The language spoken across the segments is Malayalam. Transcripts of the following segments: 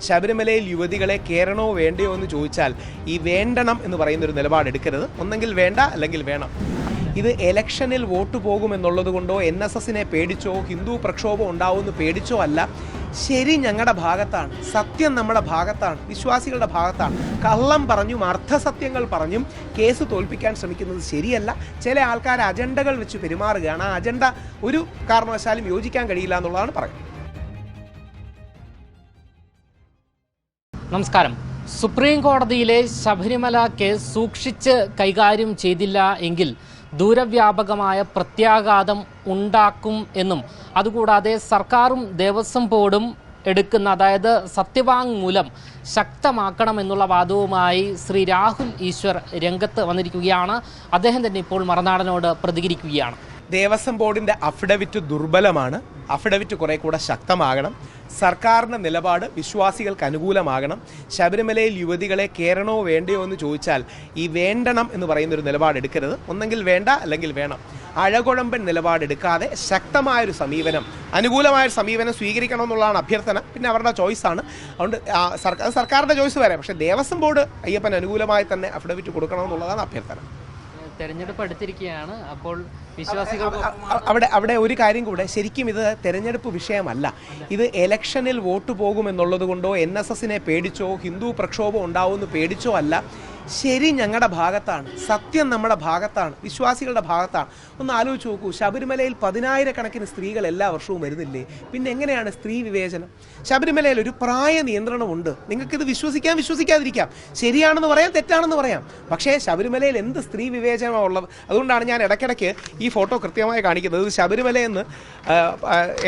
ശബരിമലയിൽ യുവതികളെ കയറണോ വേണ്ടയോ എന്ന് ചോദിച്ചാൽ ഈ വേണ്ടണം എന്ന് പറയുന്നൊരു നിലപാടെടുക്കരുത്. ഒന്നെങ്കിൽ വേണ്ട, അല്ലെങ്കിൽ വേണം. ഇത് ഇലക്ഷനിൽ വോട്ട് പോകുമെന്നുള്ളത് കൊണ്ടോ NSSനെ പേടിച്ചോ ഹിന്ദു പ്രക്ഷോഭം ഉണ്ടാവുമെന്ന് പേടിച്ചോ അല്ല. ശരി ഞങ്ങളുടെ ഭാഗത്താണ്, സത്യം നമ്മുടെ ഭാഗത്താണ്, വിശ്വാസികളുടെ ഭാഗത്താണ്. കള്ളം പറഞ്ഞും അർത്ഥസത്യങ്ങൾ പറഞ്ഞും കേസ് തോൽപ്പിക്കാൻ ശ്രമിക്കുന്നത് ശരിയല്ല. ചില ആൾക്കാർ അജണ്ടകൾ വെച്ച് പെരുമാറുകയാണ്. ആ അജണ്ട ഒരു കാരണവശാലും യോജിക്കാൻ കഴിയില്ല എന്നുള്ളതാണ് പറയുന്നത്. നമസ്കാരം. സുപ്രീം കോടതിയിലെ ശബരിമല കേസ് സൂക്ഷിച്ച് കൈകാര്യം ചെയ്തില്ല എങ്കിൽ ദൂരവ്യാപകമായ പ്രത്യാഘാതം ഉണ്ടാക്കും എന്നും അതുകൂടാതെ സർക്കാരും ദേവസ്വം ബോർഡും എടുക്കുന്ന അതായത് സത്യവാങ്മൂലം ശക്തമാക്കണമെന്നുള്ള വാദവുമായി ശ്രീ രാഹുൽ ഈശ്വർ രംഗത്ത് വന്നിരിക്കുകയാണ്. അദ്ദേഹം തന്നെ ഇപ്പോൾ മറുനാടനോട് പ്രതികരിക്കുകയാണ്. ദേവസ്വം ബോർഡിൻ്റെ അഫിഡവിറ്റ് ദുർബലമാണ്. അഫിഡവിറ്റ് കുറെ കൂടെ ശക്തമാകണം. സർക്കാരിൻ്റെ നിലപാട് വിശ്വാസികൾക്ക് അനുകൂലമാകണം. ശബരിമലയിൽ യുവതികളെ കയറണോ വേണ്ടയോ എന്ന് ചോദിച്ചാൽ ഈ വേണ്ടണം എന്ന് പറയുന്നൊരു നിലപാടെടുക്കരുത്. ഒന്നെങ്കിൽ വേണ്ട, അല്ലെങ്കിൽ വേണം. അഴകുഴമ്പൻ നിലപാടെടുക്കാതെ ശക്തമായൊരു സമീപനം, അനുകൂലമായൊരു സമീപനം സ്വീകരിക്കണമെന്നുള്ളതാണ് അഭ്യർത്ഥന. പിന്നെ അവരുടെ ചോയ്സാണ്. അതുകൊണ്ട് സർക്കാരിൻ്റെ ചോയ്സ് വരെ, പക്ഷേ ദേവസ്വം ബോർഡ് അയ്യപ്പൻ അനുകൂലമായി തന്നെ അഫിഡവിറ്റ് കൊടുക്കണമെന്നുള്ളതാണ് അഭ്യർത്ഥന. തെരഞ്ഞെടുപ്പ് അടുത്തിരിക്കുകയാണ്. അപ്പോൾ വിശ്വാസികൾ അവിടെ ഒരു കാര്യം കൂടെ, ശരിക്കും ഇത് തെരഞ്ഞെടുപ്പ് വിഷയമല്ല. ഇത് ഇലക്ഷനിൽ വോട്ട് പോകുമെന്നുള്ളത് കൊണ്ടോ NSSനെ പേടിച്ചോ ഹിന്ദു പ്രക്ഷോഭം ഉണ്ടാവുമെന്ന് പേടിച്ചോ അല്ല. ശരി ഞങ്ങളുടെ ഭാഗത്താണ്, സത്യം നമ്മുടെ ഭാഗത്താണ്, വിശ്വാസികളുടെ ഭാഗത്താണ്. ഒന്ന് ആലോചിച്ച് നോക്കൂ. ശബരിമലയിൽ 10,000-കണക്കിന് സ്ത്രീകൾ എല്ലാ വർഷവും വരുന്നില്ലേ? പിന്നെ എങ്ങനെയാണ് സ്ത്രീ വിവേചനം? ശബരിമലയിൽ ഒരു പ്രായ നിയന്ത്രണമുണ്ട്. നിങ്ങൾക്കിത് വിശ്വസിക്കാതിരിക്കാം, ശരിയാണെന്ന് പറയാം, തെറ്റാണെന്ന് പറയാം. പക്ഷേ ശബരിമലയിൽ എന്ത് സ്ത്രീ വിവേചനമാണ് ഉള്ളത്? അതുകൊണ്ടാണ് ഞാൻ ഇടയ്ക്കിടയ്ക്ക് ഈ ഫോട്ടോ കൃത്യമായി കാണിക്കുന്നത്. ശബരിമലയിൽ നിന്ന്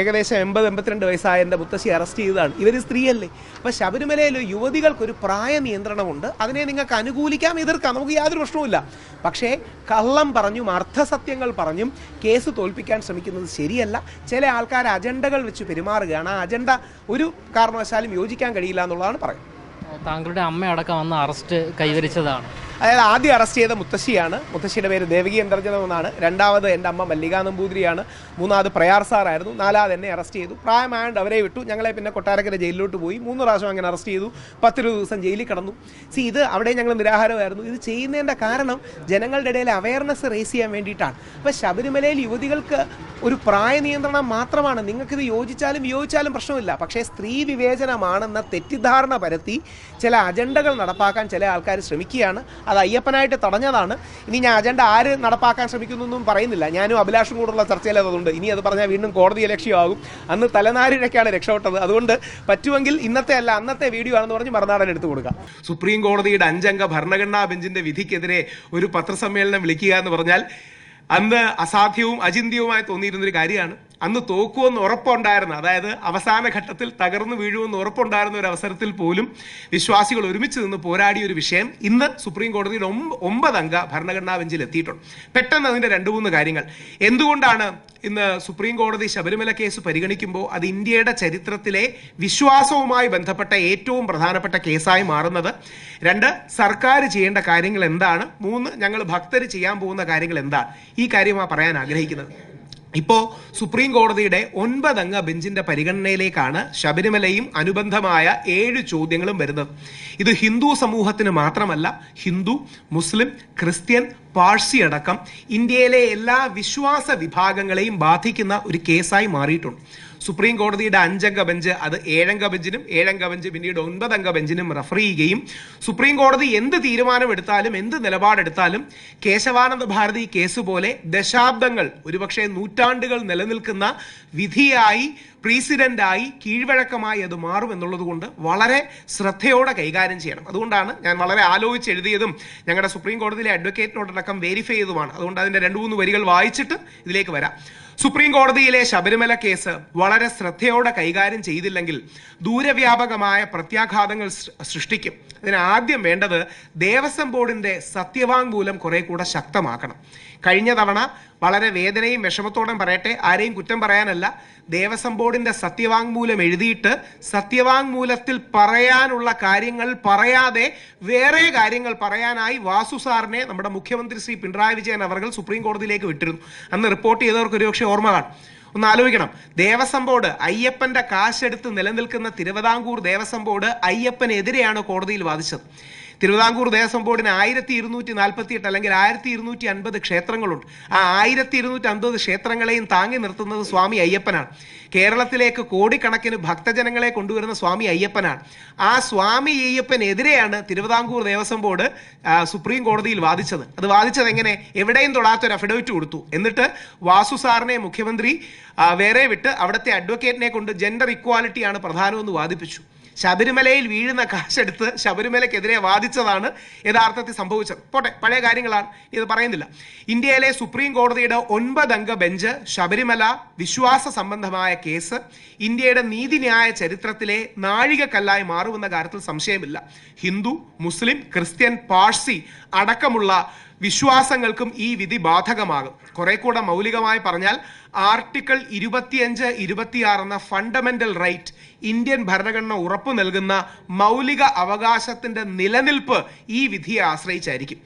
ഏകദേശം 80-82 വയസ്സായ എൻ്റെ മുത്തശ്ശി അറസ്റ്റ് ചെയ്തതാണ്. ഇവർ സ്ത്രീയല്ലേ? അപ്പോൾ ശബരിമലയിൽ യുവതികൾക്കൊരു പ്രായ നിയന്ത്രണമുണ്ട്. അതിനെ നിങ്ങൾക്ക് അനുകൂലിക്കാം, എതിർക്കാം, നമുക്ക് യാതൊരു പ്രശ്നവുമില്ല. പക്ഷേ കള്ളം പറഞ്ഞും അർത്ഥസത്യങ്ങൾ പറഞ്ഞും കേസ് തോൽപ്പിക്കാൻ ശ്രമിക്കുന്നത് ശരിയല്ല. ചില ആൾക്കാർ അജണ്ടകൾ വെച്ച് പെരുമാറുകയാണ്. ആ അജണ്ട ഒരു കാരണവശാലും യോജിക്കാൻ കഴിയില്ല എന്നുള്ളതാണ് പറയുന്നത്. താങ്കളുടെ അമ്മയടക്കം വന്ന് അറസ്റ്റ് കൈവരിച്ചതാണ്. അതായത് ആദ്യം അറസ്റ്റ് ചെയ്ത മുത്തശ്ശിയാണ്. മുത്തശ്ശിയുടെ പേര് ദേവകി അന്തർജനം എന്നാണ്. രണ്ടാമത് എൻ്റെ അമ്മ മല്ലികാ നമ്പൂതിരിയാണ്. മൂന്നാമത് പ്രയാർ സാറായിരുന്നു. നാലാമത് എന്നെ അറസ്റ്റ് ചെയ്തു. പ്രായമായതുകൊണ്ട് അവരെ വിട്ടു. ഞങ്ങളെ പിന്നെ കൊട്ടാരക്കര ജയിലിലോട്ട് പോയി. 3 പ്രാവശ്യം അങ്ങനെ അറസ്റ്റ് ചെയ്തു. 10 ദിവസം ജയിലിൽ കിടന്നു. ഇത് അവിടെ ഞങ്ങൾ നിരാഹാരമായിരുന്നു. ഇത് ചെയ്യുന്നതിൻ്റെ കാരണം ജനങ്ങളുടെ ഇടയിൽ അവയർനെസ് റേസ് ചെയ്യാൻ വേണ്ടിയിട്ടാണ്. അപ്പോൾ ശബരിമലയിൽ യുവതികൾക്ക് ഒരു പ്രായ നിയന്ത്രണം മാത്രമാണ്. നിങ്ങൾക്കിത് യോജിച്ചാലും പ്രശ്നമില്ല. പക്ഷേ സ്ത്രീ വിവേചനമാണെന്ന തെറ്റിദ്ധാരണ പരത്തി ചില അജണ്ടകൾ നടപ്പാക്കാൻ ചില ആൾക്കാർ ശ്രമിക്കുകയാണ്. അത് അയ്യപ്പനായിട്ട് തടഞ്ഞതാണ്. ഇനി ഞാൻ അജണ്ട ആര് നടപ്പാക്കാൻ ശ്രമിക്കുന്നൊന്നും പറയുന്നില്ല. ഞാനും അഭിലാഷും കൂടുള്ള ചർച്ചയിൽ അതുകൊണ്ട് ഇനി അത് പറഞ്ഞാൽ വീണ്ടും കോടതി ലക്ഷ്യമാകും. അന്ന് തലനാരിഴക്കാണ് രക്ഷപ്പെട്ടത്. അതുകൊണ്ട് പറ്റുമെങ്കിൽ ഇന്നത്തെ അല്ല അന്നത്തെ വീഡിയോ ആണെന്ന് പറഞ്ഞ് മറുനാടൻ എടുത്തു കൊടുക്കാം. സുപ്രീം കോടതിയുടെ 5-അംഗ ഭരണഘടനാ ബെഞ്ചിന്റെ വിധിക്കെതിരെ ഒരു പത്രസമ്മേളനം വിളിക്കുക എന്ന് പറഞ്ഞാൽ അന്ന് അസാധ്യവും അചിന്ത്യവുമായി തോന്നിയിരുന്നൊരു കാര്യമാണ്. അന്ന് തോക്കുമെന്ന് ഉറപ്പുണ്ടായിരുന്ന, അതായത് അവസാന ഘട്ടത്തിൽ തകർന്നു വീഴുമെന്ന് ഉറപ്പുണ്ടായിരുന്ന ഒരു അവസരത്തിൽ പോലും വിശ്വാസികൾ ഒരുമിച്ച് നിന്ന് പോരാടിയ ഒരു വിഷയം ഇന്ന് സുപ്രീം കോടതിയുടെ 9-അംഗ ഭരണഘടനാ ബെഞ്ചിൽ എത്തിയിട്ടുണ്ട്. പെട്ടെന്ന് അതിൻ്റെ 2-3 കാര്യങ്ങൾ. എന്തുകൊണ്ടാണ് ഇന്ന് സുപ്രീം കോടതി ശബരിമല കേസ് പരിഗണിക്കുമ്പോൾ അത് ഇന്ത്യയുടെ ചരിത്രത്തിലെ വിശ്വാസവുമായി ബന്ധപ്പെട്ട ഏറ്റവും പ്രധാനപ്പെട്ട കേസായി മാറുന്നത്? 2, സർക്കാർ ചെയ്യേണ്ട കാര്യങ്ങൾ എന്താണ്? 3, ഞങ്ങൾ ഭക്തർ ചെയ്യാൻ പോകുന്ന കാര്യങ്ങൾ എന്താണ്? ഈ കാര്യമാണ് പറയാൻ ആഗ്രഹിക്കുന്നത്. ഇപ്പോൾ സുപ്രീം കോടതിയുടെ 9-അംഗ ബെഞ്ചിന്റെ പരിഗണനയിലേക്കാണ് ശബരിമലയും അനുബന്ധമായ 7 ചോദ്യങ്ങളും വരുന്നത്. ഇത് ഹിന്ദു സമൂഹത്തിന് മാത്രമല്ല, ഹിന്ദു, മുസ്ലിം, ക്രിസ്ത്യൻ, പാഴ്സി അടക്കം ഇന്ത്യയിലെ എല്ലാ വിശ്വാസ വിഭാഗങ്ങളെയും ബാധിക്കുന്ന ഒരു കേസായി മാറിയിട്ടുണ്ട്. സുപ്രീം കോടതിയുടെ 5-അംഗ ബെഞ്ച് അത് 7-അംഗ ബെഞ്ചിനും 7-അംഗ ബെഞ്ച് പിന്നീട് 9-അംഗ ബെഞ്ചിനും റെഫർ ചെയ്യുകയും സുപ്രീം കോടതി എന്ത് തീരുമാനമെടുത്താലും എന്ത് നിലപാടെടുത്താലും കേശവാനന്ദ ഭാരതി കേസ് പോലെ ദശാബ്ദങ്ങൾ, ഒരുപക്ഷെ നൂറ്റാണ്ടുകൾ നിലനിൽക്കുന്ന വിധിയായി, പ്രസിഡന്റായി, കീഴ്വഴക്കമായി അത് മാറും എന്നുള്ളത് കൊണ്ട് വളരെ ശ്രദ്ധയോടെ കൈകാര്യം ചെയ്യണം. അതുകൊണ്ടാണ് ഞാൻ വളരെ ആലോചിച്ച് എഴുതിയതും ഞങ്ങളുടെ സുപ്രീം കോടതിയിലെ അഡ്വക്കേറ്റിനോടക്കം വെരിഫൈ ചെയ്തതുമാണ്. അതുകൊണ്ട് അതിൻ്റെ 2-3 വരികൾ വായിച്ചിട്ട് ഇതിലേക്ക് വരാം. സുപ്രീം കോടതിയിലെ ശബരിമല കേസ് വളരെ ശ്രദ്ധയോടെ കൈകാര്യം ചെയ്തില്ലെങ്കിൽ ദൂരവ്യാപകമായ പ്രത്യാഘാതങ്ങൾ സൃഷ്ടിക്കും. അതിന് ആദ്യം വേണ്ടത് ദേവസ്വം ബോർഡിന്റെ സത്യവാങ്മൂലം കുറെ കൂടെ ശക്തമാക്കണം. കഴിഞ്ഞ തവണ വളരെ വേദനയും വിഷമത്തോടെ പറയട്ടെ, ആരെയും കുറ്റം പറയാനല്ല, ദേവസ്വം ബോർഡിന്റെ സത്യവാങ്മൂലം എഴുതിയിട്ട് സത്യവാങ്മൂലത്തിൽ പറയാനുള്ള കാര്യങ്ങൾ പറയാതെ വേറെ കാര്യങ്ങൾ പറയാനായി വാസു സാറിനെ നമ്മുടെ മുഖ്യമന്ത്രി ശ്രീ പിണറായി വിജയൻ അവർ സുപ്രീം കോടതിയിലേക്ക് വിട്ടിരുന്നു. അന്ന് റിപ്പോർട്ട് ചെയ്തവർക്ക് ഒരുപക്ഷെ ഓർമ്മ കാണും. ഒന്ന് ആലോചിക്കണം. ദേവസ്വം ബോർഡ്, അയ്യപ്പന്റെ കാശെടുത്ത് നിലനിൽക്കുന്ന തിരുവിതാംകൂർ ദേവസ്വം ബോർഡ് അയ്യപ്പനെതിരെയാണ് കോടതിയിൽ വാദിച്ചത്. തിരുവിതാംകൂർ ദേവസ്വം ബോർഡിന് 1248 അല്ലെങ്കിൽ 1250 ക്ഷേത്രങ്ങളുണ്ട്. ആ 1250 ക്ഷേത്രങ്ങളെയും താങ്ങി നിർത്തുന്നത് സ്വാമി അയ്യപ്പനാണ്. കേരളത്തിലേക്ക് കോടിക്കണക്കിന് ഭക്തജനങ്ങളെ കൊണ്ടുവരുന്ന സ്വാമി അയ്യപ്പനാണ്. ആ സ്വാമി അയ്യപ്പനെതിരെയാണ് തിരുവിതാംകൂർ ദേവസ്വം ബോർഡ് സുപ്രീം കോടതിയിൽ വാദിച്ചത്. അത് വാദിച്ചത് എങ്ങനെ? എവിടെയും തൊടാത്തൊരു അഫിഡവിറ്റ് കൊടുത്തു. എന്നിട്ട് വാസു സാറിനെ മുഖ്യമന്ത്രി വേറെ വിട്ട് അവിടുത്തെ അഡ്വക്കേറ്റിനെ കൊണ്ട് ജെൻഡർ ഇക്വാലിറ്റിയാണ് പ്രധാനമെന്ന് വാദിപ്പിച്ചു. ശബരിമലയിൽ വീഴുന്ന കാശെടുത്ത് ശബരിമലയ്ക്കെതിരെ വാദിച്ചതാണ് യഥാർത്ഥത്തിൽ സംഭവിച്ചത്. പോട്ടെ, പഴയ കാര്യങ്ങളാണ്, ഇത് പറയുന്നില്ല. ഇന്ത്യയിലെ സുപ്രീം കോടതിയുടെ 9 അംഗ ബെഞ്ച് ശബരിമല വിശ്വാസ സംബന്ധമായ കേസ് ഇന്ത്യയുടെ നീതിന്യായ ചരിത്രത്തിലെ നാഴികക്കല്ലായി മാറുമെന്ന കാര്യത്തിൽ സംശയമില്ല. ഹിന്ദു, മുസ്ലിം, ക്രിസ്ത്യൻ, പാഴ്സി അടക്കമുള്ള വിശ്വാസങ്ങൾക്കും ഈ വിധി ബാധകമാകും. കുറെ കൂടെ മൗലികമായി പറഞ്ഞാൽ ആർട്ടിക്കിൾ 25, 26 എന്ന ഫണ്ടമെന്റൽ റൈറ്റ്, ഇന്ത്യൻ ഭരണഘടന ഉറപ്പു നൽകുന്ന മൗലിക അവകാശത്തിന്റെ നിലനിൽപ്പ് ഈ വിധിയെ ആശ്രയിച്ചായിരിക്കും.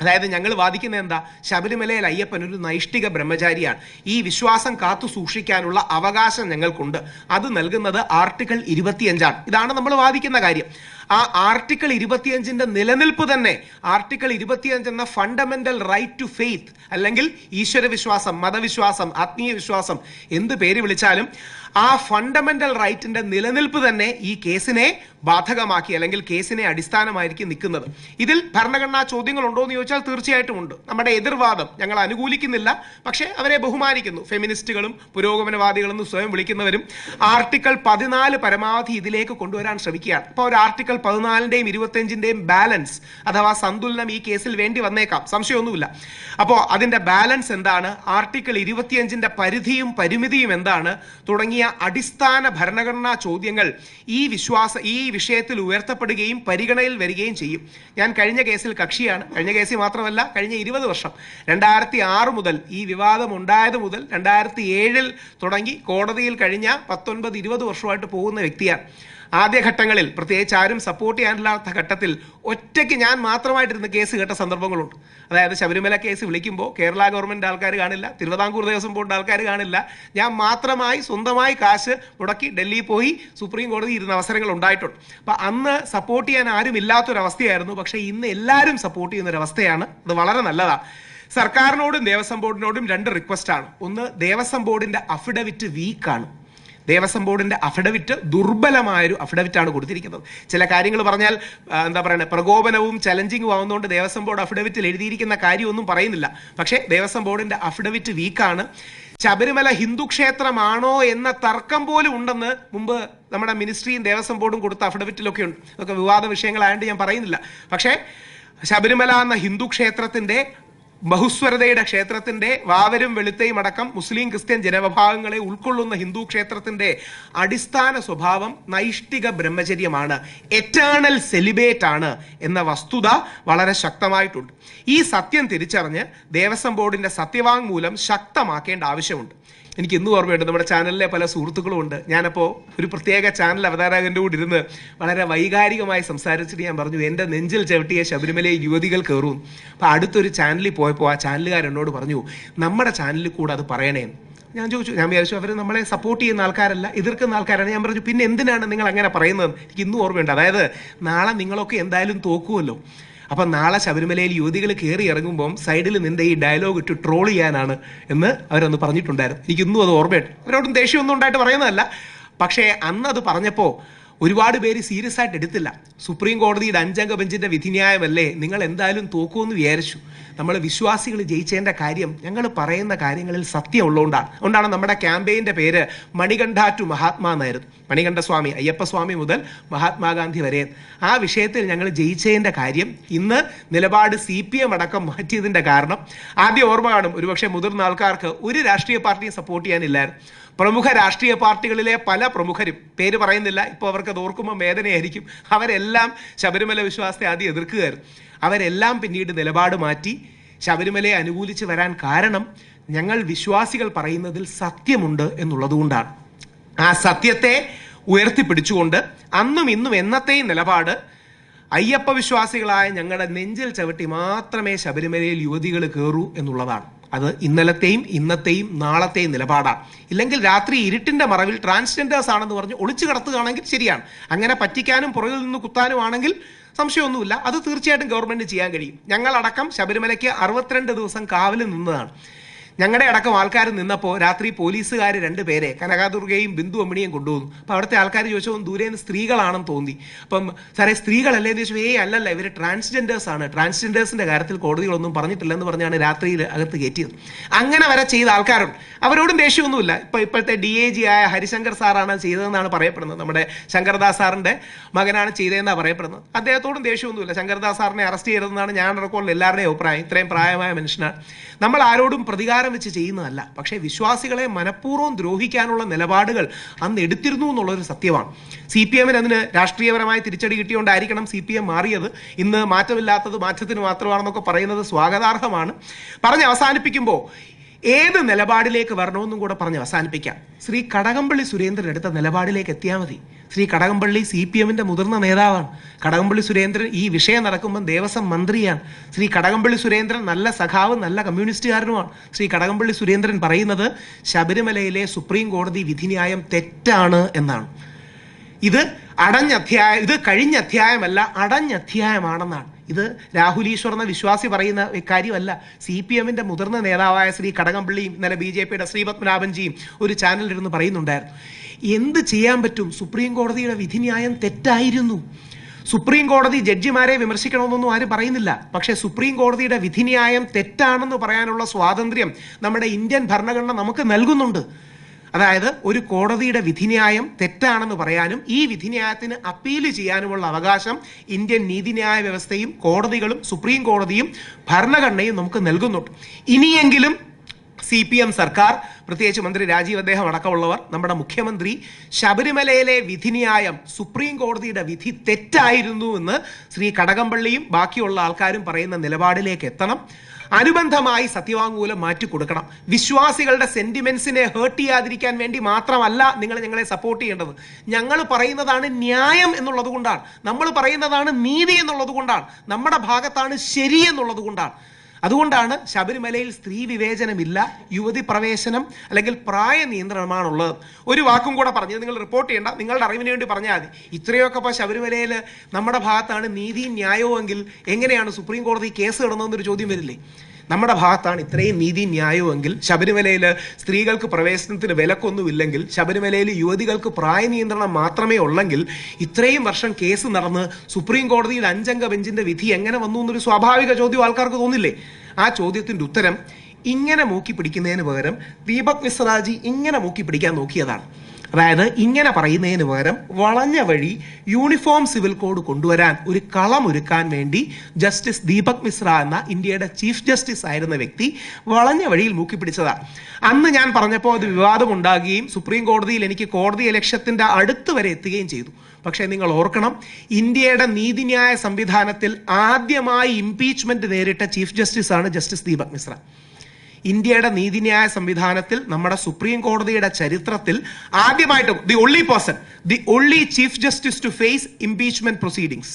അതായത് ഞങ്ങൾ വാദിക്കുന്നത് എന്താ? ശബരിമലയിൽ അയ്യപ്പൻ ഒരു നൈഷ്ഠിക ബ്രഹ്മചാരിയാണ്. ഈ വിശ്വാസം കാത്തു സൂക്ഷിക്കാനുള്ള അവകാശം ഞങ്ങൾക്കുണ്ട്. അത് നൽകുന്നത് ആർട്ടിക്കിൾ 25 ഇതാണ് നമ്മൾ വാദിക്കുന്ന കാര്യം. ആ ആർട്ടിക്കിൾ 25 നിലനിൽപ്പ് തന്നെ, ആർട്ടിക്കിൾ 25 എന്ന ഫണ്ടമെന്റൽ റൈറ്റ് ടു ഫെയ്ത്ത് അല്ലെങ്കിൽ ഈശ്വര വിശ്വാസം, മതവിശ്വാസം, ആത്മീയ വിശ്വാസം, എന്ത് പേര് വിളിച്ചാലും ആ ഫണ്ടമെന്റൽ റൈറ്റിന്റെ നിലനിൽപ്പ് തന്നെ ഈ കേസിനെ ബാധകമാക്കി അല്ലെങ്കിൽ കേസിനെ അടിസ്ഥാനമായിരിക്കും നിൽക്കുന്നത്. ഇതിൽ ഭരണഘടനാ ചോദ്യങ്ങൾ ഉണ്ടോ എന്ന് ചോദിച്ചാൽ തീർച്ചയായിട്ടും ഉണ്ട്. നമ്മുടെ എതിർവാദം ഞങ്ങൾ അനുകൂലിക്കുന്നില്ല, പക്ഷേ അവരെ ബഹുമാനിക്കുന്നു. ഫെമിനിസ്റ്റുകളും പുരോഗമനവാദികളെന്ന് സ്വയം വിളിക്കുന്നവരും ആർട്ടിക്കിൾ 14 പരമാവധി ഇതിലേക്ക് കൊണ്ടുവരാൻ ശ്രമിക്കുകയാണ്. അപ്പോൾ ഒരു ആർട്ടിക്കിൾ 14ന്റെയും 25ന്റെയും ബാലൻസ് അഥവാ സന്തുലനം ഈ കേസിൽ വേണ്ടി വന്നേക്കാം, സംശയമൊന്നുമില്ല. അപ്പോൾ അതിന്റെ ബാലൻസ് എന്താണ്, ആർട്ടിക്കിൾ 25ന്റെ പരിധിയും പരിമിതിയും എന്താണ് തുടങ്ങിയ അടിസ്ഥാന ഭരണഘടനാ ചോദ്യങ്ങൾ ഈ വിഷയത്തിൽ ഉയർത്തപ്പെടുകയും പരിഗണനയിൽ വരികയും ചെയ്യും. ഞാൻ കഴിഞ്ഞ കേസിൽ കക്ഷിയാണ്. കഴിഞ്ഞ കേസിൽ മാത്രമല്ല, കഴിഞ്ഞ 20 വർഷം 2006 മുതൽ ഈ വിവാദം ഉണ്ടായത് മുതൽ 2007 തുടങ്ങി കോടതിയിൽ കഴിഞ്ഞ 19-20 വർഷമായിട്ട് പോകുന്ന വ്യക്തിയാണ്. ആദ്യഘട്ടങ്ങളിൽ പ്രത്യേകിച്ച് ആരും സപ്പോർട്ട് ചെയ്യാനില്ലാത്ത ഘട്ടത്തിൽ ഒറ്റയ്ക്ക് ഞാൻ മാത്രമായിട്ടിരുന്ന് കേസ് കേട്ട സന്ദർഭങ്ങളുണ്ട്. അതായത് ശബരിമല കേസ് വിളിക്കുമ്പോൾ കേരള ഗവൺമെന്റ് ആൾക്കാർ കാണില്ല, തിരുവിതാംകൂർ ദേവസ്വം ബോർഡ് ആൾക്കാർ കാണില്ല. ഞാൻ മാത്രമായി സ്വന്തമായി കാശ് മുടക്കി ഡൽഹി പോയി സുപ്രീം കോടതി ഇരുന്ന അവസരങ്ങൾ ഉണ്ടായിട്ടുണ്ട്. അപ്പം അന്ന് സപ്പോർട്ട് ചെയ്യാൻ ആരും ഇല്ലാത്തൊരവസ്ഥയായിരുന്നു. പക്ഷേ ഇന്ന് എല്ലാവരും സപ്പോർട്ട് ചെയ്യുന്ന ഒരു അവസ്ഥയാണ്. അത് വളരെ നല്ലതാണ്. സർക്കാരിനോടും ദേവസ്വം ബോർഡിനോടും 2 റിക്വസ്റ്റ് ആണ്. ഒന്ന്, ദേവസ്വം ബോർഡിന്റെ അഫിഡവിറ്റ് വീക്കാണ്. ദേവസ്വം ബോർഡിന്റെ അഫിഡവിറ്റ് ദുർബലമായൊരു അഫിഡവിറ്റാണ് കൊടുത്തിരിക്കുന്നത്. ചില കാര്യങ്ങൾ പറഞ്ഞാൽ എന്താ പറയുക, പ്രകോപനവും ചലഞ്ചിങ്ങും ആവുന്നതുകൊണ്ട് ദേവസ്വം ബോർഡ് അഫിഡവിറ്റിൽ എഴുതിയിരിക്കുന്ന കാര്യമൊന്നും പറയുന്നില്ല. പക്ഷേ ദേവസ്വം ബോർഡിന്റെ അഫിഡവിറ്റ് വീക്കാണ്. ശബരിമല ഹിന്ദു ക്ഷേത്രമാണോ എന്ന തർക്കം പോലും ഉണ്ടെന്ന് മുമ്പ് നമ്മുടെ മിനിസ്ട്രിയും ദേവസ്വം ബോർഡും കൊടുത്ത അഫിഡവിറ്റിലൊക്കെ ഉണ്ട്. അതൊക്കെ വിവാദ വിഷയങ്ങളായതുകൊണ്ട് ഞാൻ പറയുന്നില്ല. പക്ഷേ ശബരിമല എന്ന ഹിന്ദു ക്ഷേത്രത്തിന്റെ, ബഹുസ്വരതയുടെ ക്ഷേത്രത്തിന്റെ, വാവരും വെളുത്തയും അടക്കം മുസ്ലിം ക്രിസ്ത്യൻ ജനവിഭാഗങ്ങളെ ഉൾക്കൊള്ളുന്ന ഹിന്ദു ക്ഷേത്രത്തിന്റെ അടിസ്ഥാന സ്വഭാവം നൈഷ്ഠിക ബ്രഹ്മചര്യമാണ്, എറ്റേണൽ സെലിബേറ്റ് ആണ് എന്ന വസ്തുത വളരെ ശക്തമായിട്ടുണ്ട്. ഈ സത്യം തിരിച്ചറിഞ്ഞ് ദേവസ്വം ബോർഡിന്റെ സത്യവാങ്മൂലം ശക്തമാക്കേണ്ട ആവശ്യമുണ്ട്. എനിക്ക് ഇന്നും ഓർമ്മയുണ്ട്, നമ്മുടെ ചാനലിലെ പല സുഹൃത്തുക്കളും ഉണ്ട്. ഞാനപ്പോൾ ഒരു പ്രത്യേക ചാനൽ അവതാരകൻ്റെ കൂടെ ഇരുന്ന് വളരെ വൈകാരികമായി സംസാരിച്ചിട്ട് ഞാൻ പറഞ്ഞു, എൻ്റെ നെഞ്ചിൽ ചവിട്ടിയ ശബരിമലയിൽ യുവതികൾ കയറും. അപ്പോൾ അടുത്തൊരു ചാനലിൽ പോയപ്പോൾ ആ ചാനലുകാരെന്നോട് പറഞ്ഞു, നമ്മുടെ ചാനലിൽ കൂടെ അത് പറയണേ. ഞാൻ വിചാരിച്ചു അവർ നമ്മളെ സപ്പോർട്ട് ചെയ്യുന്ന ആൾക്കാരല്ല, എതിർക്കുന്ന ആൾക്കാരാണ്. ഞാൻ പറഞ്ഞു, പിന്നെ എന്തിനാണ് നിങ്ങൾ അങ്ങനെ പറയുന്നത്? എനിക്ക് ഇന്നും ഓർമ്മയുണ്ട്. അതായത് നാളെ നിങ്ങളൊക്കെ എന്തായാലും തോക്കുമല്ലോ. അപ്പം നാളെ ശബരിമലയിൽ യുവതികൾ കയറി ഇറങ്ങുമ്പം സൈഡിൽ നിന്റെ ഈ ഡയലോഗ് ഇട്ട് ട്രോൾ ചെയ്യാനാണ് എന്ന് അവരൊന്ന് പറഞ്ഞിട്ടുണ്ടായിരുന്നു. എനിക്കിന്നും അത് ഓർമ്മയുണ്ട്. അവരോടും ദേഷ്യമൊന്നും ഉണ്ടായിട്ട് പറയുന്നതല്ല. പക്ഷേ അന്ന് അത് പറഞ്ഞപ്പോൾ ഒരുപാട് പേര് സീരിയസ് ആയിട്ട് എടുത്തില്ല. സുപ്രീം കോടതിയുടെ 5 അംഗ ബെഞ്ചിന്റെ വിധിന്യായമല്ലേ, നിങ്ങൾ എന്തായാലും തോക്കുമെന്ന് വിചാരിച്ചു. നമ്മൾ വിശ്വാസികൾ ജയിച്ചതിൻ്റെ കാര്യം ഞങ്ങൾ പറയുന്ന കാര്യങ്ങളിൽ സത്യം ഉള്ളതുകൊണ്ടാണ് നമ്മുടെ ക്യാമ്പയിൻ്റെ പേര് മണികണ്ഠ ടു മഹാത്മാ എന്നായിരുന്നു. മണികണ്ഠസ്വാമി, അയ്യപ്പസ്വാമി മുതൽ മഹാത്മാഗാന്ധി വരെ. ആ വിഷയത്തിൽ ഞങ്ങൾ ജയിച്ചതിൻ്റെ കാര്യം ഇന്ന് നിലപാട് CPM അടക്കം മാറ്റിയതിൻ്റെ കാരണം ആദ്യം ഓർമ്മ കാണും ഒരുപക്ഷെ മുതിർന്ന ആൾക്കാർക്ക്, ഒരു രാഷ്ട്രീയ പാർട്ടിയെ സപ്പോർട്ട് ചെയ്യാനില്ലായിരുന്നു. പ്രമുഖ രാഷ്ട്രീയ പാർട്ടികളിലെ പല പ്രമുഖരും, പേര് പറയുന്നില്ല, ഇപ്പോൾ അവർക്ക് അത് ഓർക്കുമ്പോൾ വേദനയായിരിക്കും, അവരെല്ലാം ശബരിമല വിശ്വാസത്തെ ആദ്യം എതിർക്കുകയായിരുന്നു. അവരെല്ലാം പിന്നീട് നിലപാട് മാറ്റി ശബരിമലയെ അനുകൂലിച്ച് വരാൻ കാരണം ഞങ്ങൾ വിശ്വാസികൾ പറയുന്നതിൽ സത്യമുണ്ട് എന്നുള്ളതുകൊണ്ടാണ്. ആ സത്യത്തെ ഉയർത്തിപ്പിടിച്ചുകൊണ്ട് അന്നും ഇന്നും എന്നത്തെയും നിലപാട് അയ്യപ്പ വിശ്വാസികളായ ഞങ്ങളുടെ നെഞ്ചിൽ ചവിട്ടി മാത്രമേ ശബരിമലയിൽ യുവതികൾ കയറൂ എന്നുള്ളതാണ്. അത് ഇന്നലത്തെയും ഇന്നത്തെയും നാളത്തെയും നിലപാടാണ്. ഇല്ലെങ്കിൽ രാത്രി ഇരുട്ടിന്റെ മറവിൽ ട്രാൻസ്ജെൻഡേഴ്സ് ആണെന്ന് പറഞ്ഞ് ഒളിച്ചു കടത്തുകയാണെങ്കിൽ ശരിയാണ്. അങ്ങനെ പറ്റിക്കാനും പുറകിൽ നിന്ന് കുത്താനും ആണെങ്കിൽ സംശയമൊന്നുമില്ല, അത് തീർച്ചയായിട്ടും ഗവൺമെന്റ് ചെയ്യാൻ കഴിയും. ഞങ്ങളടക്കം ശബരിമലയ്ക്ക് 62 ദിവസം കാവലിൽ നിന്നതാണ്. ഞങ്ങളുടെ അടക്കം ആൾക്കാർ നിന്നപ്പോൾ രാത്രി പോലീസുകാർ 2 പേരെ, കനകാദുർഗയും ബിന്ദു അമ്മിണിയും കൊണ്ടുപോകുന്നു. അപ്പോൾ അവിടുത്തെ ആൾക്കാർ ചോദിച്ചപ്പോൾ ദൂരെ നിന്ന് സ്ത്രീകളാണെന്ന് തോന്നി. അപ്പം സാറേ സ്ത്രീകളല്ലേ എന്ന് ചോദിച്ചു. അല്ലല്ല, ഇവർ ട്രാൻസ്ജെൻഡേഴ്സ് ആണ്, ട്രാൻസ്ജെൻഡേഴ്സിന്റെ കാര്യത്തിൽ കോടതികളൊന്നും പറഞ്ഞിട്ടില്ലെന്ന് പറഞ്ഞാണ് രാത്രിയിൽ അകത്ത് കയറ്റിയത്. അങ്ങനെ വരെ ചെയ്ത ആൾക്കാരുണ്ട്. അവരോടും ദേഷ്യമൊന്നുമില്ല. ഇപ്പോഴത്തെ DAG ആയ ഹരിശങ്കർ സാറാണ് ചെയ്തതെന്നാണ് പറയപ്പെടുന്നത്. നമ്മുടെ ശങ്കർദാസ് സാറിന്റെ മകനാണ് ചെയ്തതെന്നാണ് പറയപ്പെടുന്നത്. അദ്ദേഹത്തോടും ദേഷ്യമൊന്നുമില്ല. ശങ്കർദാസ് സാറിനെ അറസ്റ്റ് ചെയ്തതെന്നാണ് ഞാൻ അടക്കമുള്ള എല്ലാവരുടെയും അഭിപ്രായം. ഇത്രയും പ്രായമായ മനുഷ്യനാണ്. നമ്മൾ ആരോടും പ്രതികാരം വെച്ച് ചെയ്യുന്നതല്ല, പക്ഷേ വിശ്വാസികളെ മനഃപൂർവ്വം ദ്രോഹിക്കാനുള്ള നിലപാടുകൾ അന്ന് എടുത്തിരുന്നു എന്നുള്ളൊരു സത്യമാണ്. CPM-ന് അതിന് രാഷ്ട്രീയപരമായി തിരിച്ചടി കിട്ടിയോണ്ടായിരിക്കണം CPM മാറിയത്. ഇന്ന് മാറ്റമില്ലാത്തത് മാറ്റത്തിന് മാത്രമാണെന്നൊക്കെ പറയുന്നത് സ്വാഗതാർഹമാണ്. പറഞ്ഞ് അവസാനിപ്പിക്കുമ്പോൾ ഏത് നിലപാടിലേക്ക് വരണമെന്നും കൂടെ പറഞ്ഞ് അവസാനിപ്പിക്കാം. ശ്രീ കടകംപള്ളി സുരേന്ദ്രൻ എടുത്ത നിലപാടിലേക്ക് എത്തിയാൽ മതി. ശ്രീ കടകംപള്ളി CPM-ന്റെ മുതിർന്ന നേതാവാണ്. കടകംപള്ളി സുരേന്ദ്രൻ ഈ വിഷയം നടക്കുമ്പോൾ ദേവസ്വം മന്ത്രിയാണ്. ശ്രീ കടകംപള്ളി സുരേന്ദ്രൻ നല്ല സഖാവ്, നല്ല കമ്മ്യൂണിസ്റ്റുകാരനുമാണ്. ശ്രീ കടകംപള്ളി സുരേന്ദ്രൻ പറയുന്നത് ശബരിമലയിലെ സുപ്രീം കോടതി വിധിന്യായം തെറ്റാണ് എന്നാണ്. ഇത് കഴിഞ്ഞ അധ്യായമല്ല, അടഞ്ഞ അധ്യായമാണെന്നാണ്. ഇത് രാഹുൽ ഈശ്വർ എന്ന വിശ്വാസി പറയുന്ന കാര്യമല്ല. CPM-ന്റെ മുതിർന്ന നേതാവായ ശ്രീ കടകംപള്ളിയും ഇന്നലെ BJP-യുടെ ശ്രീപത്മനാഭൻജിയും ഒരു ചാനലിലിരുന്ന് പറയുന്നുണ്ടായിരുന്നു. എന്ത് ചെയ്യാൻ പറ്റും? സുപ്രീം കോടതിയുടെ വിധിന്യായം തെറ്റായിരുന്നു. സുപ്രീം കോടതി ജഡ്ജിമാരെ വിമർശിക്കണമെന്നൊന്നും ആരും പറയുന്നില്ല. പക്ഷേ സുപ്രീം കോടതിയുടെ വിധിന്യായം തെറ്റാണെന്ന് പറയാനുള്ള സ്വാതന്ത്ര്യം നമ്മുടെ ഇന്ത്യൻ ഭരണഘടന നമുക്ക് നൽകുന്നുണ്ട്. അതായത് ഒരു കോടതിയുടെ വിധിന്യായം തെറ്റാണെന്ന് പറയാനും ഈ വിധിന്യായത്തിന് അപ്പീൽ ചെയ്യാനുമുള്ള അവകാശം ഇന്ത്യൻ നീതിന്യായ വ്യവസ്ഥയും കോടതികളും സുപ്രീം കോടതിയും ഭരണഘടനയും നമുക്ക് നൽകുന്നുണ്ട്. ഇനിയെങ്കിലും CPM സർക്കാർ, പ്രത്യേകിച്ച് മന്ത്രി രാജീവ് അദ്ദേഹം അടക്കമുള്ളവർ, നമ്മുടെ മുഖ്യമന്ത്രി ശബരിമലയിലെ വിധിന്യായം, സുപ്രീം കോടതിയുടെ വിധി തെറ്റായിരുന്നു എന്ന് ശ്രീ കടകംപള്ളിയും ബാക്കിയുള്ള ആൾക്കാരും പറയുന്ന നിലപാടിലേക്ക് എത്തണം. അനുബന്ധമായി സത്യവാങ്മൂലം മാറ്റിക്കൊടുക്കണം. വിശ്വാസികളുടെ സെന്റിമെന്റ്സിനെ ഹേർട്ട് ചെയ്യാതിരിക്കാൻ വേണ്ടി മാത്രമല്ല നിങ്ങൾ ഞങ്ങളെ സപ്പോർട്ട് ചെയ്യേണ്ടത്. ഞങ്ങൾ പറയുന്നതാണ് ന്യായം എന്നുള്ളത് കൊണ്ടാണ്, നമ്മൾ പറയുന്നതാണ് നീതി എന്നുള്ളത് കൊണ്ടാണ്, നമ്മുടെ ഭാഗത്താണ് ശരി എന്നുള്ളത് കൊണ്ടാണ്. അതുകൊണ്ടാണ് ശബരിമലയിൽ സ്ത്രീ വിവേചനമില്ല, യുവതി പ്രവേശനം അല്ലെങ്കിൽ പ്രായ നിയന്ത്രണമാണുള്ളത്. ഒരു വാക്കും കൂടെ പറഞ്ഞത് നിങ്ങൾ റിപ്പോർട്ട് ചെയ്യേണ്ട, നിങ്ങളുടെ അറിവിന് വേണ്ടി പറഞ്ഞാൽ മതി. ഇത്രയൊക്കെ ഇപ്പോൾ ശബരിമലയിൽ നമ്മുടെ ഭാഗത്താണ് നീതിയും ന്യായവും എങ്കിൽ എങ്ങനെയാണ് സുപ്രീം കോടതി കേസ് ഇടുന്നതെന്നൊരു ചോദ്യം വരില്ലേ? നമ്മുടെ ഭാഗത്താണ് ഇത്രയും നീതി ന്യായമെങ്കിൽ, ശബരിമലയിൽ സ്ത്രീകൾക്ക് പ്രവേശനത്തിന് വിലക്കൊന്നുമില്ലെങ്കിൽ, ശബരിമലയിൽ യുവതികൾക്ക് പ്രായ നിയന്ത്രണം മാത്രമേ ഉള്ളെങ്കിൽ, ഇത്രയും വർഷം കേസ് നടന്ന് സുപ്രീം കോടതിയിൽ 5 അംഗ ബെഞ്ചിന്റെ വിധി എങ്ങനെ വന്നു എന്നൊരു സ്വാഭാവിക ചോദ്യം ആൾക്കാർക്ക് തോന്നില്ലേ? ആ ചോദ്യത്തിന്റെ ഉത്തരം ഇങ്ങനെ മൂക്കി പിടിക്കുന്നതിന് പകരം ദീപക് മിശ്രാജി ഇങ്ങനെ മൂക്കി പിടിക്കാൻ നോക്കിയതാണ്. അതായത് ഇങ്ങനെ പറയുന്നതിന് പകരം വളഞ്ഞ വഴി യൂണിഫോം സിവിൽ കോഡ് കൊണ്ടുവരാൻ ഒരു കളമൊരുക്കാൻ വേണ്ടി ജസ്റ്റിസ് ദീപക് മിശ്ര എന്ന ഇന്ത്യയുടെ ചീഫ് ജസ്റ്റിസ് ആയിരുന്ന വ്യക്തി വളഞ്ഞ വഴിയിൽ മൂക്കിപ്പിടിച്ചതാണ്. അന്ന് ഞാൻ പറഞ്ഞപ്പോൾ അത് വിവാദമുണ്ടാകുകയും സുപ്രീം കോടതിയിൽ എനിക്ക് കോടതി ലക്ഷ്യത്തിന്റെ അടുത്ത് വരെ എത്തുകയും ചെയ്തു. പക്ഷേ നിങ്ങൾ ഓർക്കണം, ഇന്ത്യയുടെ നീതിന്യായ സംവിധാനത്തിൽ ആദ്യമായി ഇംപീച്ച്മെന്റ് നേരിട്ട ചീഫ് ജസ്റ്റിസ് ആണ് ജസ്റ്റിസ് ദീപക് മിശ്ര. ഇന്ത്യയുടെ നീതിന്യായ സംവിധാനത്തിൽ നമ്മുടെ സുപ്രീം കോടതിയുടെ ചരിത്രത്തിൽ ആദ്യമായിട്ടും the only chief justice to face impeachment proceedings.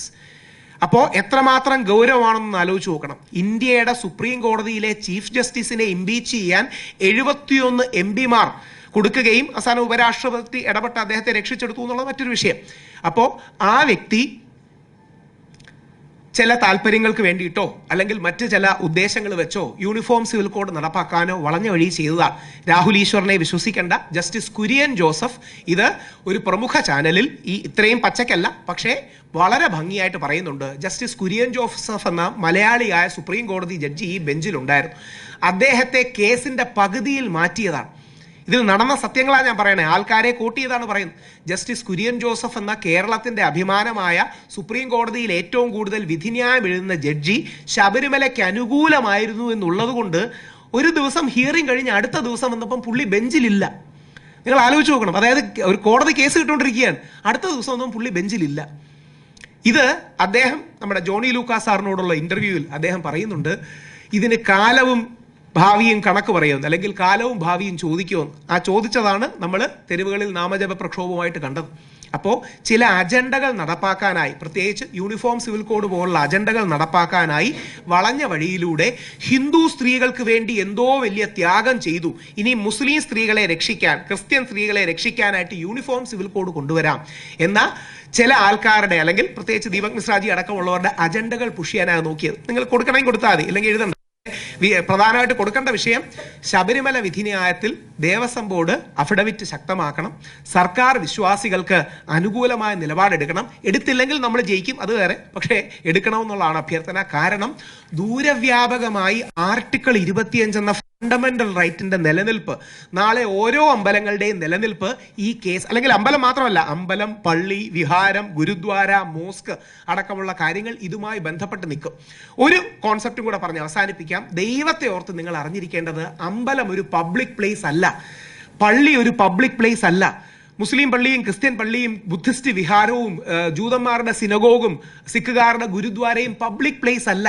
അപ്പോൾ എത്രമാത്രം ഗൗരവമാണെന്ന് ആലോചിച്ച് നോക്കണം. ഇന്ത്യയുടെ സുപ്രീം കോടതിയിലെ ചീഫ് ജസ്റ്റിസിനെ ഇംപീച്ച് ചെയ്യാൻ 71 MP-മാർ കൊടുക്കുകയും അവസാനം ഉപരാഷ്ട്രപതി ഇടപെട്ട് അദ്ദേഹത്തെ രക്ഷിച്ചെടുത്തു എന്നുള്ളത് മറ്റൊരു വിഷയം. അപ്പോൾ ആ വ്യക്തി ചില താല്പര്യങ്ങൾക്ക് വേണ്ടിയിട്ടോ അല്ലെങ്കിൽ മറ്റ് ചില ഉദ്ദേശങ്ങൾ വെച്ചോ യൂണിഫോം സിവിൽ കോഡ് നടപ്പാക്കാനോ വളഞ്ഞ വഴി ചെയ്തതാണ്. രാഹുൽ ഈശ്വറിനെ വിശ്വസിക്കേണ്ട. ജസ്റ്റിസ് കുര്യൻ ജോസഫ് ഇത് ഒരു പ്രമുഖ ചാനലിൽ ഇത്രയും പച്ചക്കല്ല പക്ഷേ വളരെ ഭംഗിയായിട്ട് പറയുന്നുണ്ട്. ജസ്റ്റിസ് കുര്യൻ ജോസഫ് എന്ന മലയാളിയായ സുപ്രീം കോടതി ജഡ്ജി ഈ ബെഞ്ചിലുണ്ടായിരുന്നു. അദ്ദേഹത്തെ കേസിന്റെ പകുതിയിൽ മാറ്റിയതാണ്. ഇതിൽ നടന്ന സത്യങ്ങളാണ് ഞാൻ പറയണേ, ആൾക്കാരെ കോട്ട് ചെയ്താണ് പറയുന്നത്. ജസ്റ്റിസ് കുര്യൻ ജോസഫ് എന്ന കേരളത്തിന്റെ അഭിമാനമായ സുപ്രീം കോടതിയിൽ ഏറ്റവും കൂടുതൽ വിധിന്യായം എഴുതുന്ന ജഡ്ജി ശബരിമലയ്ക്ക് അനുകൂലമായിരുന്നു എന്നുള്ളത് കൊണ്ട് ഒരു ദിവസം ഹിയറിംഗ് കഴിഞ്ഞ് അടുത്ത ദിവസം വന്നപ്പം പുള്ളി ബെഞ്ചിലില്ല. നിങ്ങൾ ആലോചിച്ച് നോക്കണം. അതായത് ഒരു കോടതി കേസ് കിട്ടുകൊണ്ടിരിക്കുകയാണ്, അടുത്ത ദിവസം ഒന്നും പുള്ളി ബെഞ്ചിലില്ല. ഇത് അദ്ദേഹം നമ്മുടെ ജോണി ലൂക്കാസ് സാറിനോടുള്ള ഇന്റർവ്യൂവിൽ അദ്ദേഹം പറയുന്നുണ്ട്, ഇതിന് കാലവും ഭാവിയും കണക്ക് പറയുമെന്ന്, അല്ലെങ്കിൽ കാലവും ഭാവിയും ചോദിക്കുമെന്ന്. ആ ചോദിച്ചതാണ് നമ്മൾ തെരുവുകളിൽ നാമജപ പ്രക്ഷോഭമായിട്ട് കണ്ടത്. അപ്പോൾ ചില അജണ്ടകൾ നടപ്പാക്കാനായി, പ്രത്യേകിച്ച് യൂണിഫോം സിവിൽ കോഡ് പോലുള്ള അജണ്ടകൾ നടപ്പാക്കാനായി വളഞ്ഞ വഴിയിലൂടെ ഹിന്ദു സ്ത്രീകൾക്ക് വേണ്ടി എന്തോ വലിയ ത്യാഗം ചെയ്തു, ഇനി മുസ്ലിം സ്ത്രീകളെ രക്ഷിക്കാൻ, ക്രിസ്ത്യൻ സ്ത്രീകളെ രക്ഷിക്കാനായിട്ട് യൂണിഫോം സിവിൽ കോഡ് കൊണ്ടുവരാം എന്ന ചില ആൾക്കാരുടെ, അല്ലെങ്കിൽ പ്രത്യേകിച്ച് ദീപക് മിശ്രാജി അടക്കമുള്ളവരുടെ അജണ്ടകൾ പുഷ് ചെയ്യാനാണ് നോക്കിയത്. നിങ്ങൾ കൊടുക്കണമെങ്കിൽ കൊടുത്താൽ മതി, അല്ലെങ്കിൽ എഴുതണ്ട. പ്രധാനമായിട്ട് കൊടുക്കേണ്ട വിഷയം ശബരിമല വിധിന്യായത്തിൽ ദേവസ്വം ബോർഡ് അഫിഡവിറ്റ് ശക്തമാക്കണം, സർക്കാർ വിശ്വാസികൾക്ക് അനുകൂലമായ നിലപാടെടുക്കണം. എടുത്തില്ലെങ്കിൽ നമ്മൾ ജയിക്കും, അത് വേറെ, പക്ഷേ എടുക്കണമെന്നുള്ളതാണ് അഭ്യർത്ഥന. കാരണം ദൂരവ്യാപകമായി ആർട്ടിക്കിൾ 25 എന്ന ഫണ്ടമെന്റൽ റൈറ്റിന്റെ നിലനിൽപ്പ്, നാളെ ഓരോ അമ്പലങ്ങളുടെയും നിലനിൽപ്പ് ഈ കേസ്, അല്ലെങ്കിൽ അമ്പലം മാത്രമല്ല, അമ്പലം, പള്ളി, വിഹാരം, ഗുരുദ്വാര, മോസ്ക് അടക്കമുള്ള കാര്യങ്ങൾ ഇതുമായി ബന്ധപ്പെട്ട് നിൽക്കും. ഒരു കോൺസെപ്റ്റും കൂടെ പറഞ്ഞ് അവസാനിപ്പിക്കാം. ദൈവത്തെ ഓർത്ത് നിങ്ങൾ അറിഞ്ഞിരിക്കേണ്ടത്, അമ്പലം ഒരു പബ്ലിക് പ്ലേസ് അല്ല, പള്ളി ഒരു പബ്ലിക് പ്ലേസ് അല്ല. മുസ്ലിം പള്ളിയും ക്രിസ്ത്യൻ പള്ളിയും ബുദ്ധിസ്റ്റ് വിഹാരവും ജൂതന്മാരുടെ സിനഗോഗും സിഖുകാരുടെ ഗുരുദ്വാരയും പബ്ലിക് പ്ലേസ് അല്ല,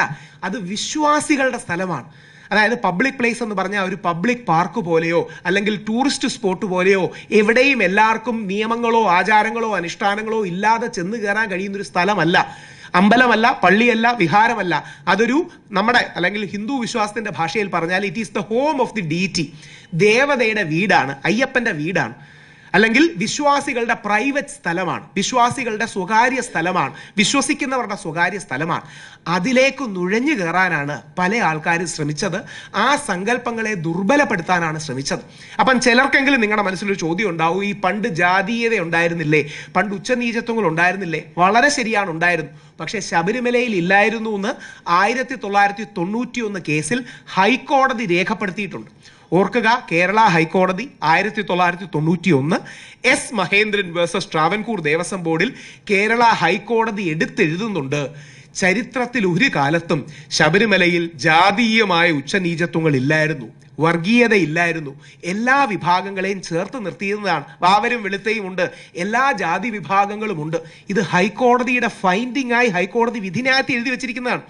അത് വിശ്വാസികളുടെ സ്ഥലമാണ്. അതായത് പബ്ലിക് പ്ലേസ് എന്ന് പറഞ്ഞാൽ ഒരു പബ്ലിക് പാർക്ക് പോലെയോ അല്ലെങ്കിൽ ടൂറിസ്റ്റ് സ്പോട്ട് പോലെയോ എവിടെയും എല്ലാവർക്കും നിയമങ്ങളോ ആചാരങ്ങളോ അനുഷ്ഠാനങ്ങളോ ഇല്ലാതെ ചെന്ന് കയറാൻ കഴിയുന്നൊരു സ്ഥലമല്ല. അമ്പലമല്ല, പള്ളിയല്ല, വിഹാരമല്ല. അതൊരു നമ്മുടെ, അല്ലെങ്കിൽ ഹിന്ദു വിശ്വാസത്തിന്റെ ഭാഷയിൽ പറഞ്ഞാൽ it is the home of the deity. ദേവതയുടെ വീടാണ്, അയ്യപ്പന്റെ വീടാണ്, അല്ലെങ്കിൽ വിശ്വാസികളുടെ പ്രൈവറ്റ് സ്ഥലമാണ്, വിശ്വാസികളുടെ സ്വകാര്യ സ്ഥലമാണ്, വിശ്വസിക്കുന്നവരുടെ സ്വകാര്യ സ്ഥലമാണ്. അതിലേക്ക് നുഴഞ്ഞു കയറാനാണ് പല ആൾക്കാരും ശ്രമിച്ചത്. ആ സങ്കല്പങ്ങളെ ദുർബലപ്പെടുത്താനാണ് ശ്രമിച്ചത്. അപ്പം ചിലർക്കെങ്കിലും നിങ്ങളുടെ മനസ്സിലൊരു ചോദ്യം ഉണ്ടാവും, ഈ പണ്ട് ജാതീയത ഉണ്ടായിരുന്നില്ലേ, പണ്ട് ഉച്ചനീചത്വങ്ങൾ ഉണ്ടായിരുന്നില്ലേ? വളരെ ശരിയാണ്, ഉണ്ടായിരുന്നു. പക്ഷേ ശബരിമലയിൽ ഇല്ലായിരുന്നു എന്ന് 1991 കേസിൽ ഹൈക്കോടതി രേഖപ്പെടുത്തിയിട്ടുണ്ട്. ഓർക്കുക, കേരള ഹൈക്കോടതി 1991 എസ് മഹേന്ദ്രൻ വേഴ്സസ് ട്രാവൻകൂർ ദേവസ്വം ബോർഡിൽ കേരള ഹൈക്കോടതി എടുത്തെഴുതുന്നുണ്ട്, ചരിത്രത്തിൽ ഒരു കാലത്തും ശബരിമലയിൽ ജാതീയമായ ഉച്ചനീചത്വങ്ങൾ ഇല്ലായിരുന്നു, വർഗീയത ഇല്ലായിരുന്നു, എല്ലാ വിഭാഗങ്ങളെയും ചേർത്ത് നിർത്തിയിരുന്നതാണ്. വാവരും വെളുത്തയും ഉണ്ട്, എല്ലാ ജാതി വിഭാഗങ്ങളും ഉണ്ട്. ഇത് ഹൈക്കോടതിയുടെ ഫൈൻഡിംഗ് ആയി ഹൈക്കോടതി വിധിന്യായത്തിൽ എഴുതി വെച്ചിരിക്കുന്നതാണ്.